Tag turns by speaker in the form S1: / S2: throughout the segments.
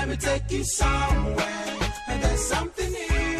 S1: let me take you somewhere. And there's something new.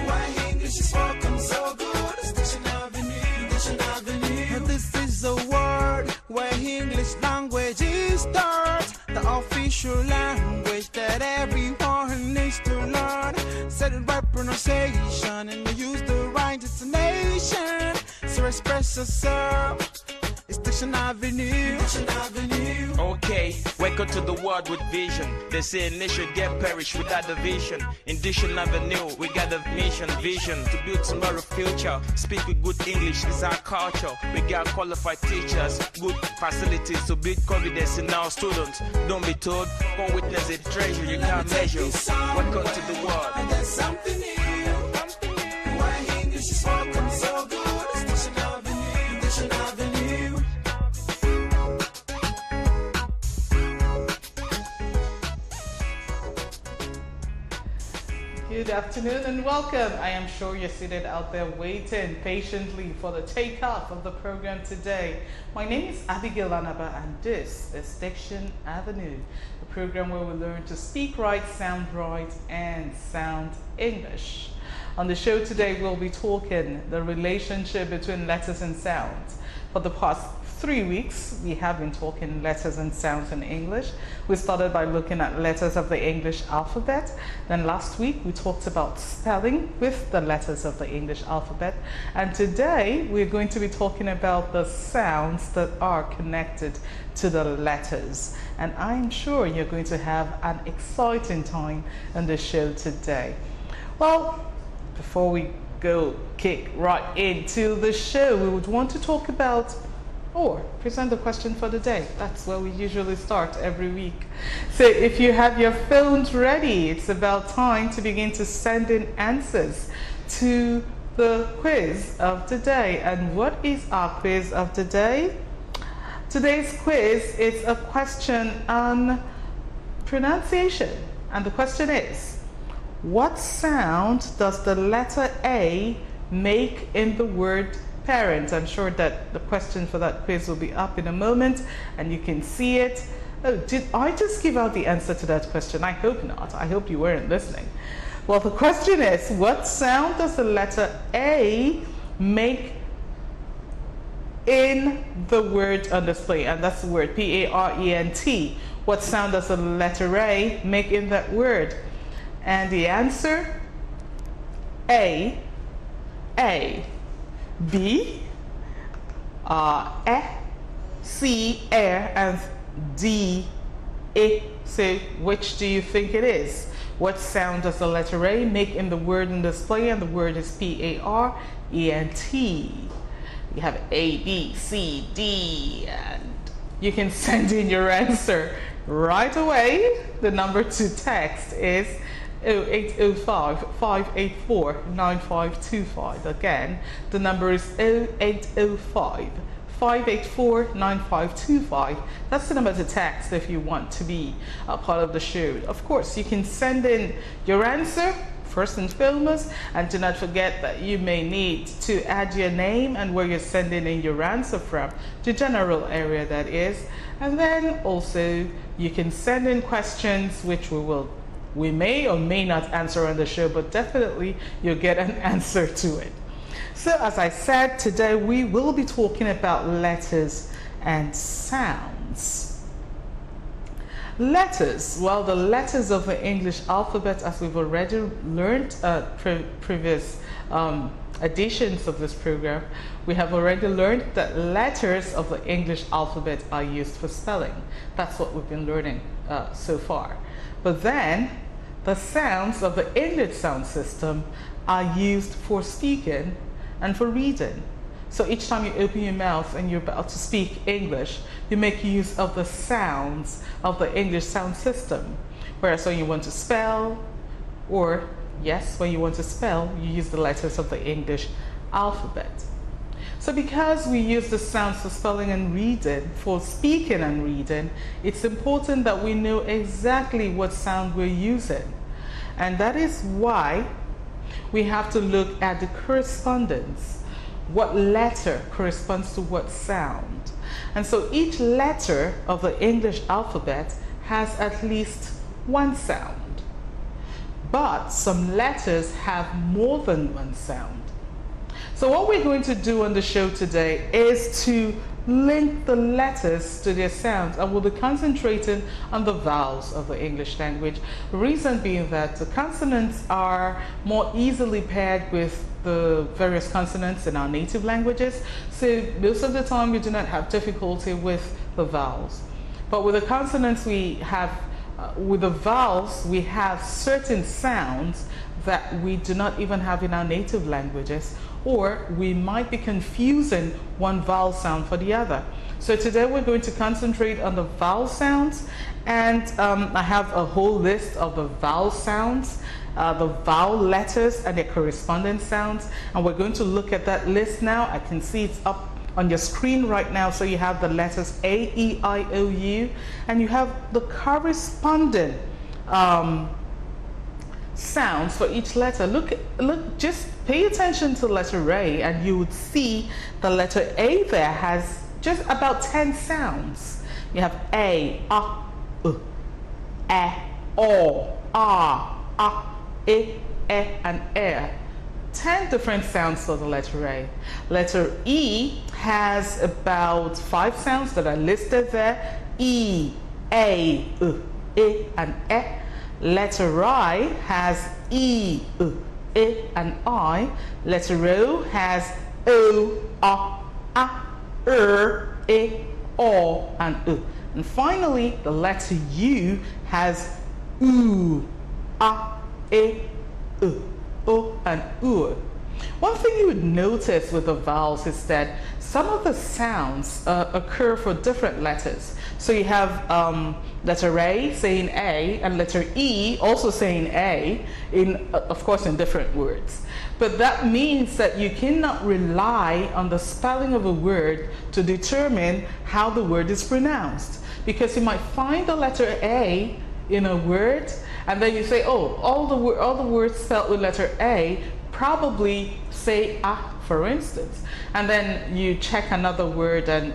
S1: Why English is spoken so good. It's Diction Avenue, Diction Avenue. This is a word where English language is taught. The official language that everyone needs to learn. Set it right pronunciation and use the right intonation. So express yourself. It's Diction Avenue, Diction Avenue.
S2: Okay, wake up to the world with vision. They say nation get perished without the vision. In Diction Avenue, we got a mission, vision to build tomorrow's future. Speak with good English, it's our culture. We got qualified teachers, good facilities to build confidence in our students. Don't be told, come witness a treasure you can't measure. Welcome to the world.
S1: And there's something new. Why English is spoken so good. It's Diction Avenue, Diction Avenue.
S3: Good afternoon and welcome. I am sure you're seated out there waiting patiently for the takeoff of the program today. My name is Abigail Anaba and this is Diction Avenue, the program where we learn to speak right, sound right, and sound English. On the show today, we'll be talking the relationship between letters and sounds. For the past 3 weeks, we have been talking letters and sounds in English. We started by looking at letters of the English alphabet. Then last week, we talked about spelling with the letters of the English alphabet. And today, we're going to be talking about the sounds that are connected to the letters. And I'm sure you're going to have an exciting time on the show today. Well, before we kick right into the show, we would want to talk about or present the question for the day. That's where we usually start every week. So if you have your phones ready, it's about time to begin to send in answers to the quiz of the day. And what is our quiz of the day? Today's quiz is a question on pronunciation. And the question is, what sound does the letter A make in the word parent? I'm sure that the question for that quiz will be up in a moment and you can see it. Oh, did I just give out the answer to that question? I hope not. I hope you weren't listening. Well, the question is, what sound does the letter A make in the word on display? And that's the word P-A-R-E-N-T. What sound does the letter A make in that word? And the answer, A, B, E, C, and D, E. So which do you think it is? What sound does the letter A make in the word in display? And the word is P-A-R-E-N-T. You have A, B, C, D, and you can send in your answer right away. The number to text is 0805-584-9525. Again, the number is 0805-584-9525. That's the number to text if you want to be a part of the show. Of course, you can send in your answer first and foremost, and do not forget that you may need to add your name and where you're sending in your answer from, the general area that is. And then also you can send in questions which we may or may not answer on the show, but definitely you'll get an answer to it. So as I said, today we will be talking about letters and sounds. Letters, well, the letters of the English alphabet, as we've already learned previous editions of this program, we have already learned that letters of the English alphabet are used for spelling. That's what we've been learning so far. But then the sounds of the English sound system are used for speaking and for reading. So each time you open your mouth and you're about to speak English, you make use of the sounds of the English sound system. Whereas when you want to spell, or yes, when you want to spell, you use the letters of the English alphabet. So because we use the sounds for spelling and reading, for speaking and reading, it's important that we know exactly what sound we're using. And that is why we have to look at the correspondence. What letter corresponds to what sound? And so each letter of the English alphabet has at least one sound. But some letters have more than one sound. So what we're going to do on the show today is to link the letters to their sounds, and we'll be concentrating on the vowels of the English language. The reason being that the consonants are more easily paired with the various consonants in our native languages, so most of the time we do not have difficulty with the vowels. But with the consonants we have, with the vowels we have certain sounds that we do not even have in our native languages, or we might be confusing one vowel sound for the other. So today we're going to concentrate on the vowel sounds, and I have a whole list of the vowel sounds, the vowel letters and their corresponding sounds, and we're going to look at that list now. I can see it's up on your screen right now. So you have the letters A, E, I, O, U, and you have the corresponding sounds for each letter. Look, just pay attention to letter A, and you would see the letter A there has just about 10 sounds. You have A, U, O, E, and E. 10 different sounds for the letter A. Letter E has about 5 sounds that are listed there. E, A, E, and E. Letter I has E, E, and I. Letter O has O, E, O, and U. And finally, the letter U has U, E, O, and U. One thing you would notice with the vowels is that some of the sounds occur for different letters. So you have letter A saying A, and letter E also saying A, of course in different words. But that means that you cannot rely on the spelling of a word to determine how the word is pronounced, because you might find the letter A in a word, and then you say, oh, all the words spelled with letter A probably say for instance, and then you check another word and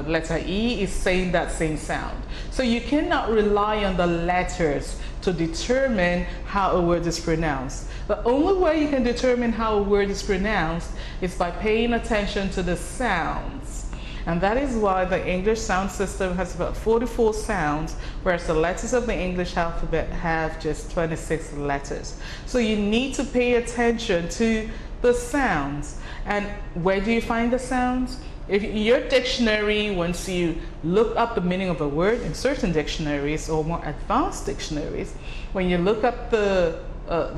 S3: letter E is saying that same sound. So you cannot rely on the letters to determine how a word is pronounced. The only way you can determine how a word is pronounced is by paying attention to the sounds. And that is why the English sound system has about 44 sounds, whereas the letters of the English alphabet have just 26 letters. So you need to pay attention to the sounds. And where do you find the sounds? If in your dictionary, once you look up the meaning of a word in certain dictionaries or more advanced dictionaries, when you look up the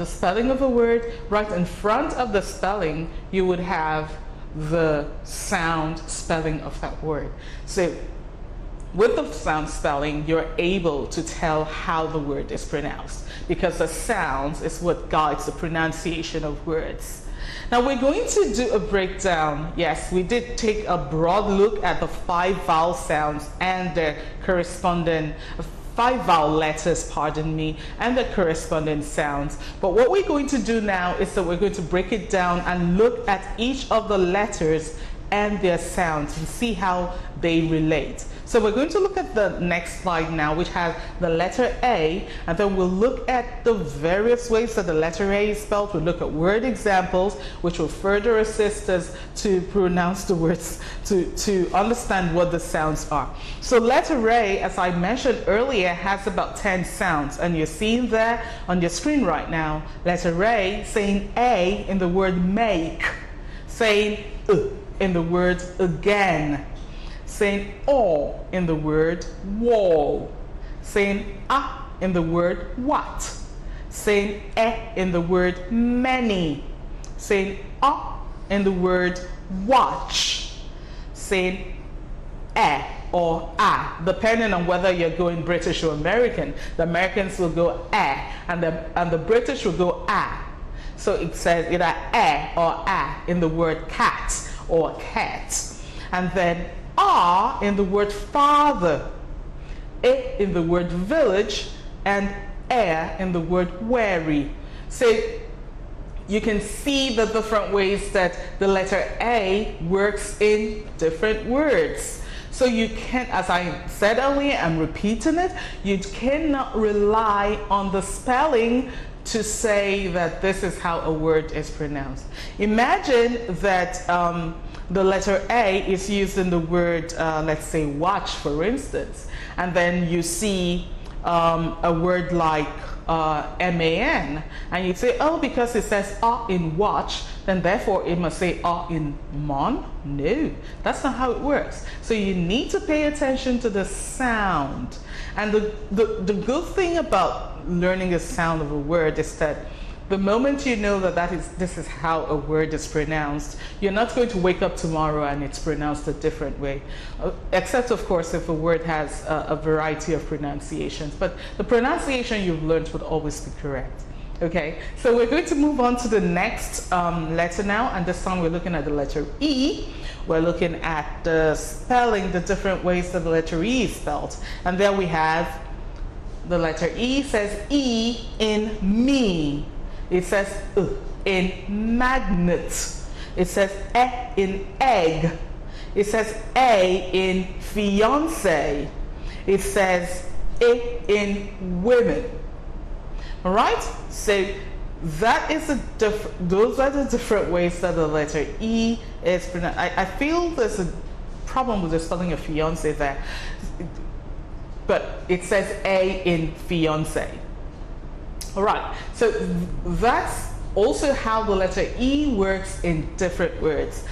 S3: spelling of a word, right in front of the spelling, you would have the sound spelling of that word. So with the sound spelling, you're able to tell how the word is pronounced, because the sounds is what guides the pronunciation of words. Now we're going to do a breakdown. Yes, we did take a broad look at the 5 vowel sounds and their corresponding 5 vowel letters, pardon me, and the corresponding sounds. But what we're going to do now is that we're going to break it down and look at each of the letters and their sounds and see how they relate. So we're going to look at the next slide now, which has the letter A, and then we'll look at the various ways that the letter A is spelled. We'll look at word examples, which will further assist us to pronounce the words, to understand what the sounds are. So letter A, as I mentioned earlier, has about 10 sounds, and you're seeing there on your screen right now, letter A saying A in the word make, saying in the word again, saying O in the word wall, saying in the word what, saying in the word many, saying in the word watch, saying or depending on whether you're going British or American. The Americans will go and the British will go So it says either or in the word cat or cat. And then in the word father, in the word village, and in the word wary. So you can see the different ways that the letter A works in different words. So you can't, as I said earlier, I'm repeating it, you cannot rely on the spelling to say that this is how a word is pronounced. Imagine that the letter A is used in the word, let's say, watch, for instance, and then you see a word like MAN, and you say, oh, because it says in watch, then therefore it must say in mon? No, that's not how it works. So you need to pay attention to the sound. And the good thing about learning the sound of a word is that the moment you know that this is how a word is pronounced, you're not going to wake up tomorrow and it's pronounced a different way. Except, of course, if a word has a variety of pronunciations. But the pronunciation you've learned would always be correct. Okay, so we're going to move on to the next letter now, and this time we're looking at the letter E. We're looking at the spelling, the different ways that the letter E is spelled. And there we have the letter E says E in me. It says in magnet. It says E in egg. It says A in fiance. It says I in women. All right, so that is those are the different ways that the letter E is pronounced. I feel there's a problem with the spelling of fiance there, but it says A in fiance. All right, so that's also how the letter E works in different words.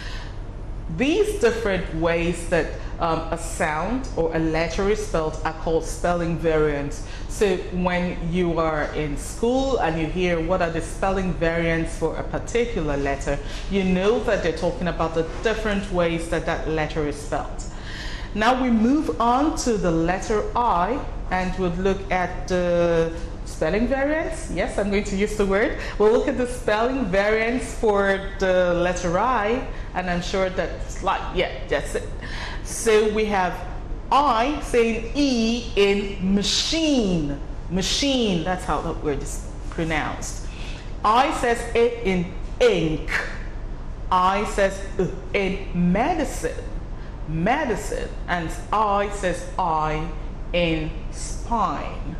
S3: These different ways that a sound or a letter is spelled are called spelling variants. So when you are in school and you hear what are the spelling variants for a particular letter, you know that they're talking about the different ways that that letter is spelled. Now we move on to the letter I, and we'll look at the spelling variants. Yes, I'm going to use the word. We'll look at the spelling variants for the letter I, and I'm sure that's like, yeah, that's it. So we have I saying E in machine. Machine, that's how that word is pronounced. I says it in ink. I says in medicine. Medicine. And I says I in spine.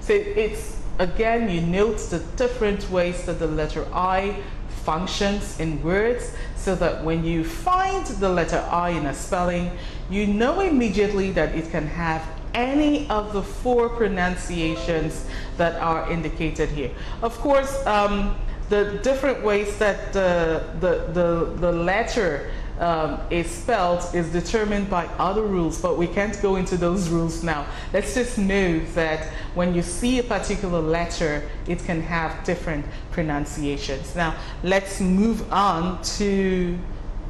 S3: So it's, again, you note the different ways that the letter I functions in words, so that when you find the letter I in a spelling, you know immediately that it can have any of the 4 pronunciations that are indicated here. Of course, the different ways that the letter is spelled is determined by other rules, but we can't go into those rules now. Let's just know that when you see a particular letter, it can have different pronunciations. Now let's move on to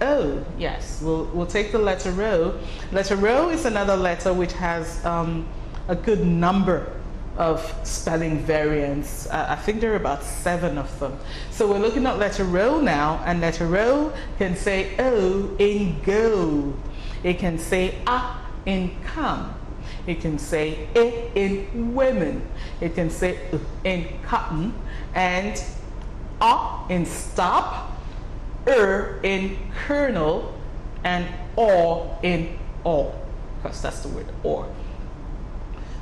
S3: O. Yes, we'll take the letter O. Letter O is another letter which has a good number of spelling variants. I think there are about 7 of them. So we're looking at letter O now, and letter O can say O in go. It can say A in come. It can say I in women. It can say in cotton, and A in stop, in kernel, and O in all, because that's the word or.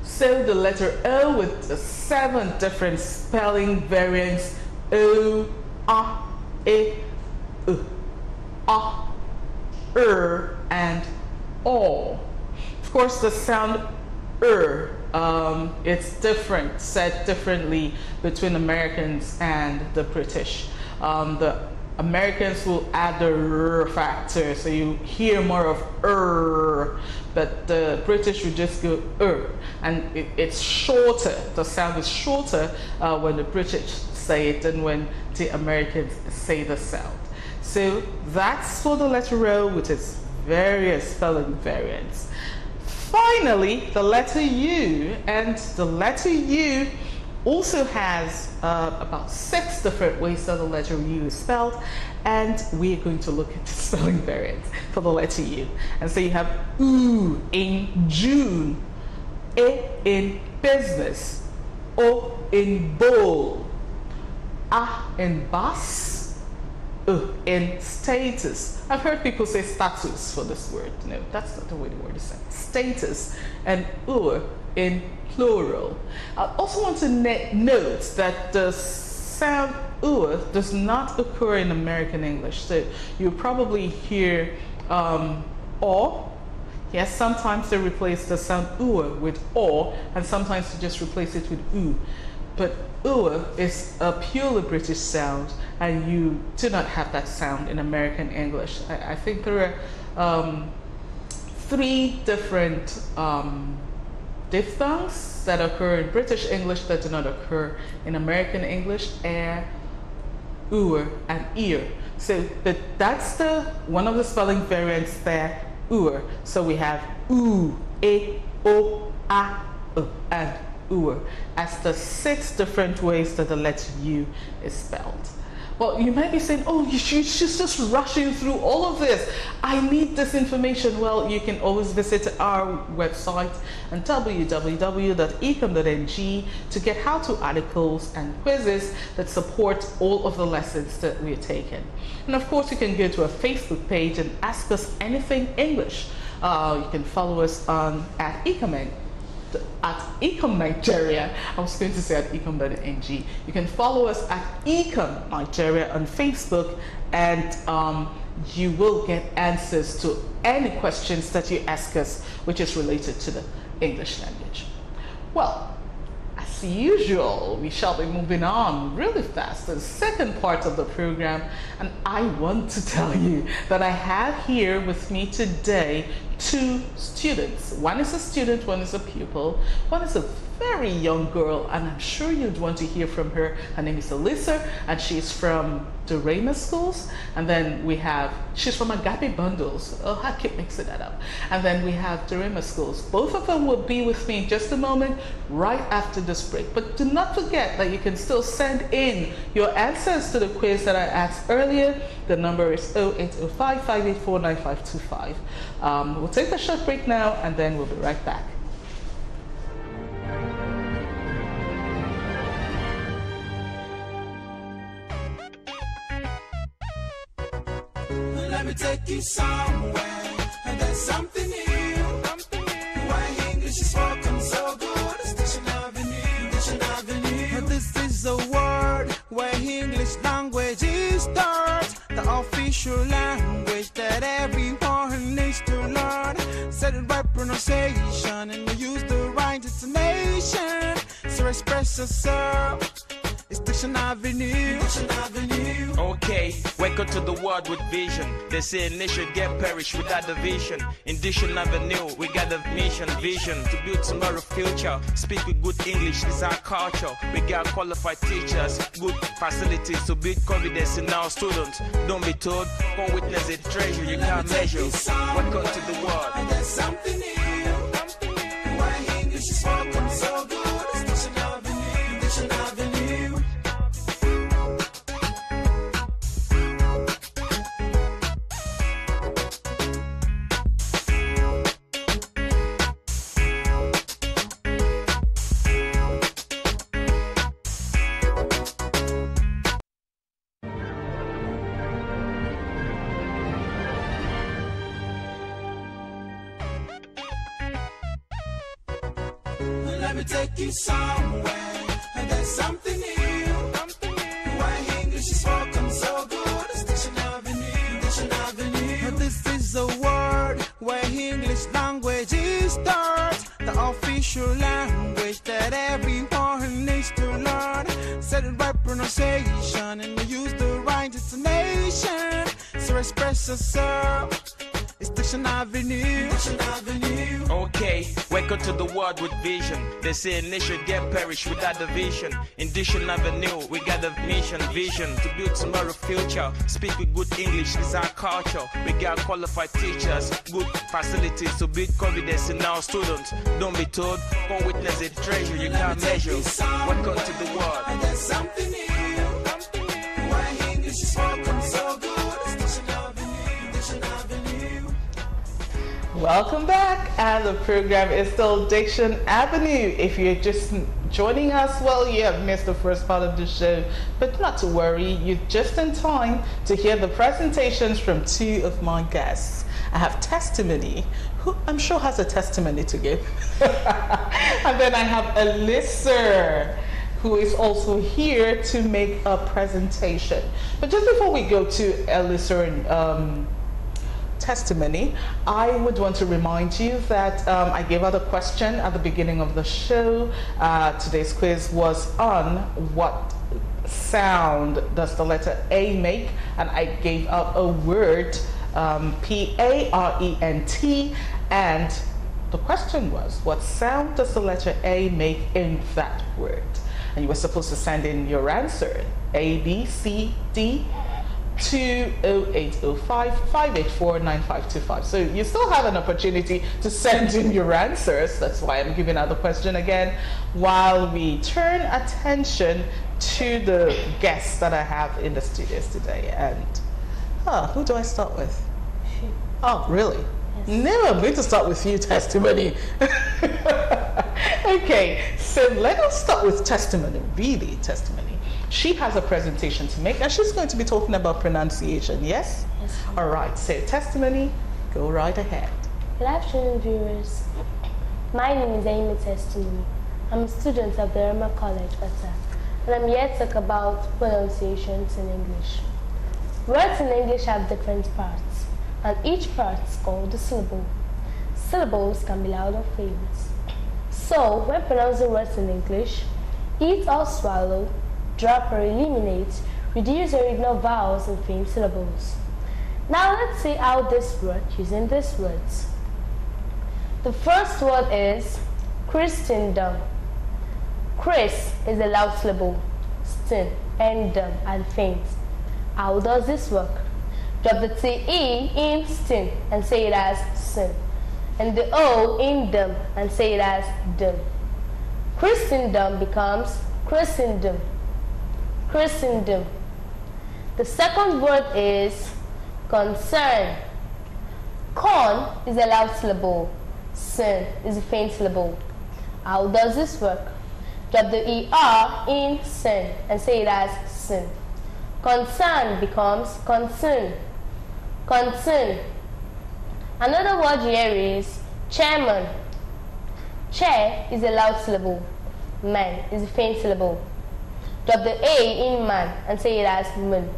S3: So the letter O with the 7 different spelling variants: O, A, E, A, and O. Of course, the sound it's different, said differently between Americans and the British. The Americans will add the R factor, so you hear more of but the British would just go and it's shorter. The sound is shorter when the British say it than when the Americans say the sound. So that's for the letter O with its various spelling variants. Finally, the letter U, and the letter U also has about 6 different ways that the letter U is spelled, and we're going to look at the spelling variants for the letter U. And so you have U in June, I in business, O in bowl, A in bus, in status. I've heard people say status for this word. No, that's not the way the word is said. Status and in plural. I also want to note that the sound does not occur in American English. So you probably hear or. Yes, sometimes they replace the sound with or, and sometimes you just replace it with oo. But is a purely British sound, and you do not have that sound in American English. I think there are 3 different diphthongs that occur in British English that do not occur in American English: air, and ear. So that's one of the spelling variants there. So we have oo, e, o, a, and as the 6 different ways that the letter U is spelled. Well, you might be saying, oh, she's just rushing through all of this. I need this information. Well, you can always visit our website on www.ecom.ng to get how-to articles and quizzes that support all of the lessons that we're taking. And of course, you can go to our Facebook page and ask us anything English. You can follow us on at Ehimen. At Ecom Nigeria. I was going to say at ecom.ng. You can follow us at Ecom Nigeria on Facebook, and you will get answers to any questions that you ask us, which is related to the English language. Well, as usual, we shall be moving on really fast to the second part of the program, and I want to tell you that I have here with me today 2 students. One is a student, one is a pupil. One is a very young girl, and I'm sure you'd want to hear from her. Her name is Elisa, and she's from Dorema Schools. And then she's from Agape Bundles. Oh, I keep mixing that up. And then we have Dorema Schools. Both of them will be with me in just a moment, right after this break. But do not forget that you can still send in your answers to the quiz that I asked earlier. The number is 0805-584-9525. We'll take a short break now, and then we'll be right back.
S1: Let me take you somewhere, and there's something new. Why English is spoken so good, it's Diction Avenue, Diction Avenue. This is a word where English language is taught, the official language that everyone needs to learn. Set it right pronunciation, and you use the right intonation. So express yourself. It's Diction Avenue, Diction Avenue.
S2: Okay, wake up to the world with vision. They say a nation get perished without the vision. In Diction Avenue, we got a mission, vision to build tomorrow's future. Speak with good English, is our culture. We got qualified teachers, good facilities to build confidence in our students. Don't be told, come witness a treasure you can't measure. Welcome to the world.
S1: And there's something new. Why English is spoken so good, it's Diction Avenue, Diction Avenue. Let me take you somewhere, and there's something new. Why English is spoken so good, it's Diction Avenue, Diction Avenue. This is a word where English language is taught, the official language that everyone needs to learn. Set it right pronunciation, and you use the right intonation. So express yourself. It's Diction Avenue, Diction Avenue.
S2: Okay, wake up to the world with vision. They say a nation get perished without the vision. In Diction Avenue, we got a mission, vision to build tomorrow's future. Speak with good English, is our culture. We got qualified teachers, good facilities to build confidence in our students. Don't be told, come witness a treasure you can't measure. Welcome to the world.
S1: And there's something new. Why English is spoken so good, it's Diction Avenue, Diction Avenue.
S3: Welcome back, and the program is still Diction Avenue. If you're just joining us. Well, you have missed the first part of the show, but not to worry, you're just in time to hear the presentations from two of my guests. I have Testimony, who I'm sure has a testimony to give. And then I have Elisa, who is also here to make a presentation. But just before we go to Elisa Testimony, I would want to remind you that I gave out a question at the beginning of the show. Today's quiz was on what sound does the letter A make, and I gave out a word, P-A-R-E-N-T, and the question was, what sound does the letter A make in that word? And you were supposed to send in your answer, A, B, C, D, to 0805-584-9525. So you still have an opportunity to send in your answers. That's why I'm giving out the question again, while we turn attention to the guests that I have in the studios today. And who do I start with? Oh, really? Yes. No, I'm going to start with you, Testimony. Okay, so let us start with Testimony, really, Testimony. She has a presentation to make, and she's going to be talking about pronunciation, yes?
S4: Yes.
S3: All right, so Testimony, go right ahead.
S4: Good afternoon, viewers. My name is Ehimen Testimony. I'm a student of Dorema College, Bata, and I'm here to talk about pronunciations in English. Words in English have different parts, and each part is called a syllable. Syllables can be loud or faint. So, when pronouncing words in English, eat or swallow, drop or eliminate, reduce or ignore vowels and faint syllables. Now let's see how this works using these words. The first word is Christendom. Chris is a loud syllable, stin, and dom and faint. How does this work? Drop the T-E in stin and say it as sin, and the O in dom and say it as dom. Christendom becomes Christendom. Christendom. The second word is concern. Con is a loud syllable, sin is a faint syllable. How does this work? Drop the ER in sin and say it as sin. Concern becomes concern. Concern. Another word here is chairman. Chair is a loud syllable, man is a faint syllable. Drop the A in man and say it as man.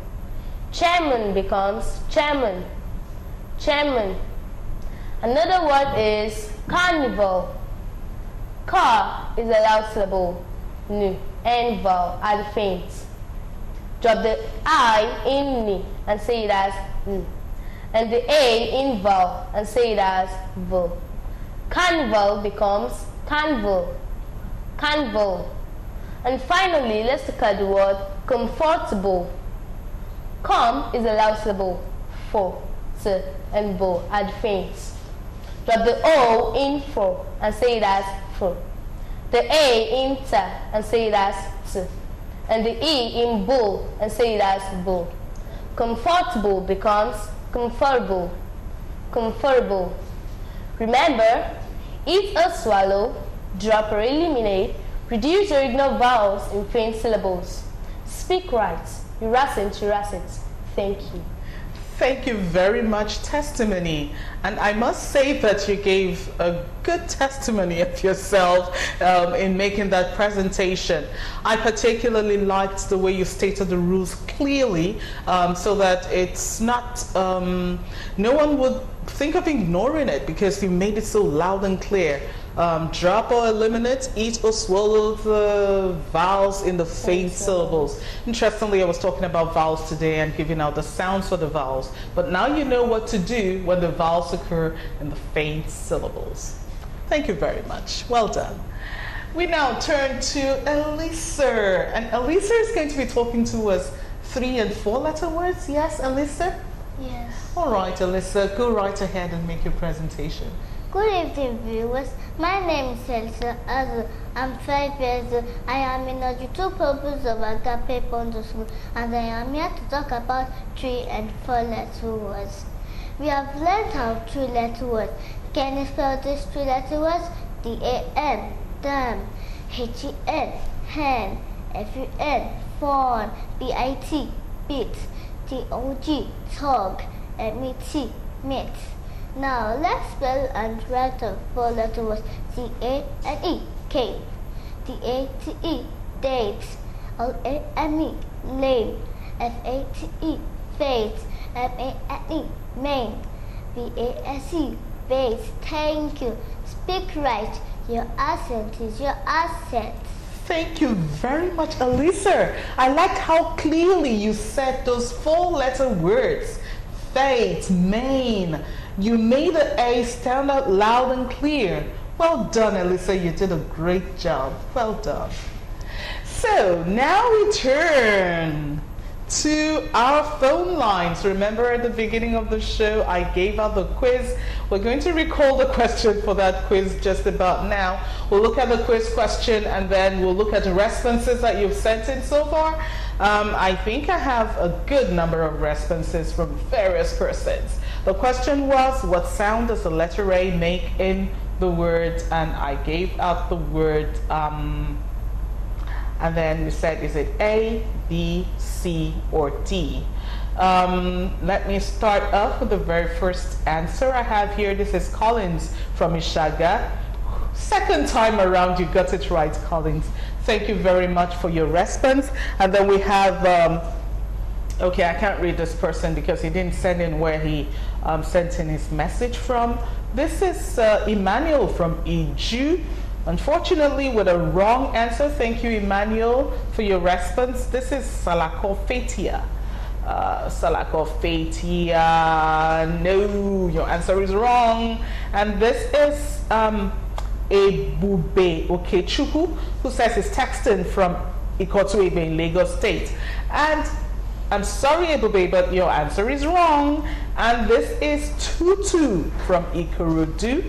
S4: Chairman becomes chairman. Chairman. Another word is carnival. Car is a loud syllable, nu, and vowel are the faint. Drop the I in ni and say it as n, and the A in vowel and say it as v. Carnival becomes carnival. Carnival. And finally, let's look at the word comfortable. Com is a loud syllable, fo, t, and bo are the faint. Drop the O in fo and say it as fo. The A in ta and say it as t. And the E in bull and say it as bull. Comfortable becomes comfortable. Comfortable. Remember, eat or swallow, drop or eliminate, reduce or ignore vowels in faint syllables. Speak right. Uracent. Thank you.
S3: Thank you very much, Testimony. And I must say that you gave a good testimony of yourself in making that presentation. I particularly liked the way you stated the rules clearly, so that it's not, no one would think of ignoring it because you made it so loud and clear. Drop or eliminate, eat or swallow the vowels in the faint syllables. Interestingly, I was talking about vowels today and giving out the sounds for the vowels. But now you know what to do when the vowels occur in the faint syllables. Thank you very much. Well done. We now turn to Elisa. And Elisa is going to be talking to us 3- and 4-letter words. Yes, Elisa?
S5: Yes.
S3: All right, Elisa, go right ahead and make your presentation.
S5: Good evening, viewers. My name is Elisa Aku. I'm 5 years old. I am in the 2 pupils of Agape Bundles Schools, and I am here to talk about 3- and 4-letter words. We have learned our 3-letter words. Can you spell these 3-letter words? D-A-M, dam. H-E-N, hen, F-U-N, fawn, B-I-T, bit, T-O-G, tog, M-E-T, mit. Now let's spell and write the four letter words C-A-N-E, cake, D-A-T-E, date, L-A-M-E, lame, F-A-T-E, fate, M-A-N-E, main, V-A-S-E, vase. Thank you. Speak right. Your accent is your asset.
S3: Thank you very much, Elisa. I liked how clearly you said those four-letter words. Fate, main. You made the A stand out loud and clear. Well done, Elisa. You did a great job. Well done. So now we turn to our phone lines. Remember at the beginning of the show, I gave out the quiz. We're going to recall the question for that quiz just about now. We'll look at the quiz question and then we'll look at the responses that you've sent in so far. I think I have a good number of responses from various persons. The question was, what sound does the letter A make in the word? And I gave out the word, and then we said, is it A, B, C, or D? Let me start off with the very first answer I have here. This is Collins from Ishaga. Second time around, you got it right, Collins. Thank you very much for your response. And then we have, okay, I can't read this person because he didn't send in where he sent in his message from. This is Emmanuel from Iju. Unfortunately, with a wrong answer. Thank you, Emmanuel, for your response. This is Salakofetia. Salakofetia. No, your answer is wrong. And this is Ebube Okechukwu, who says he's texting from Ikotu Ebe in Lagos State. And I'm sorry, Ebube, but your answer is wrong. And this is Tutu from Ikorodu,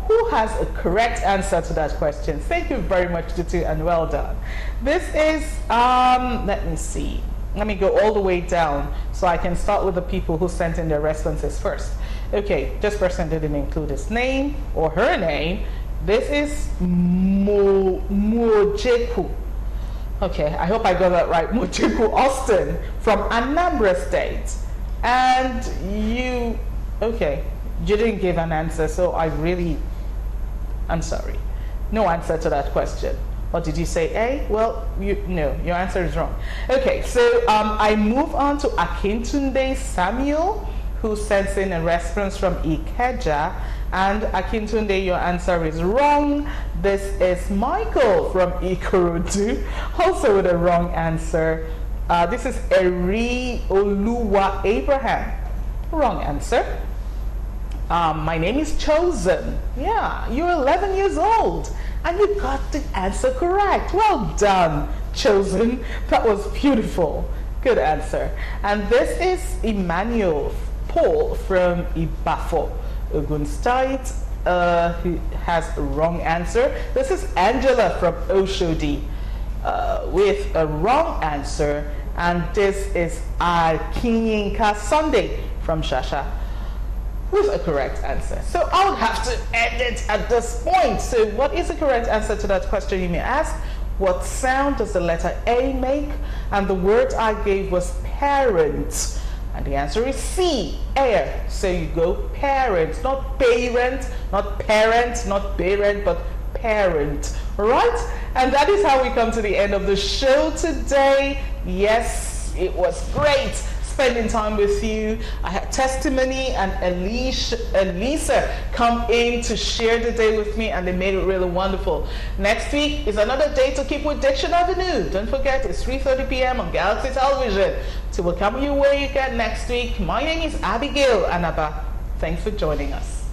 S3: who has a correct answer to that question. Thank you very much, Tutu, and well done. This is, let me see. Let me go all the way down so I can start with the people who sent in their responses first. Okay, this person didn't include his name or her name. This is Mojeku. Okay, I hope I got that right. Mojeku Austin from Anambra State. And you, okay, you didn't give an answer, so I'm sorry. No answer to that question. Or did you say A? Well, no, your answer is wrong. Okay, so I move on to Akintunde Samuel, who sends in a response from Ikeja. And Akintunde, your answer is wrong. This is Michael from Ikorodu, also with a wrong answer. This is Eri Oluwa Abraham. Wrong answer. My name is Chosen. Yeah, you're 11 years old and you got the answer correct. Well done, Chosen. That was beautiful. Good answer. And this is Emmanuel Paul from Ibafo, Ogun State. Who has a wrong answer. This is Angela from Oshodi with a wrong answer. And this is Akinyinka Sunday from Shasha with a correct answer. So I would have to end it at this point. So what is the correct answer to that question, you may ask? What sound does the letter A make? And the word I gave was parent. And the answer is C, air. So you go parent, not parent, not parent, not parent, but parent. All right? And that is how we come to the end of the show today. Yes, it was great spending time with you. I had testimony and Elisa come in to share the day with me, and they made it really wonderful. Next week is another day to keep with Diction Avenue. Don't forget, it's 3:30 p.m. on Galaxy Television. So we'll come your way again next week. My name is Abigail Anaba. Thanks for joining us.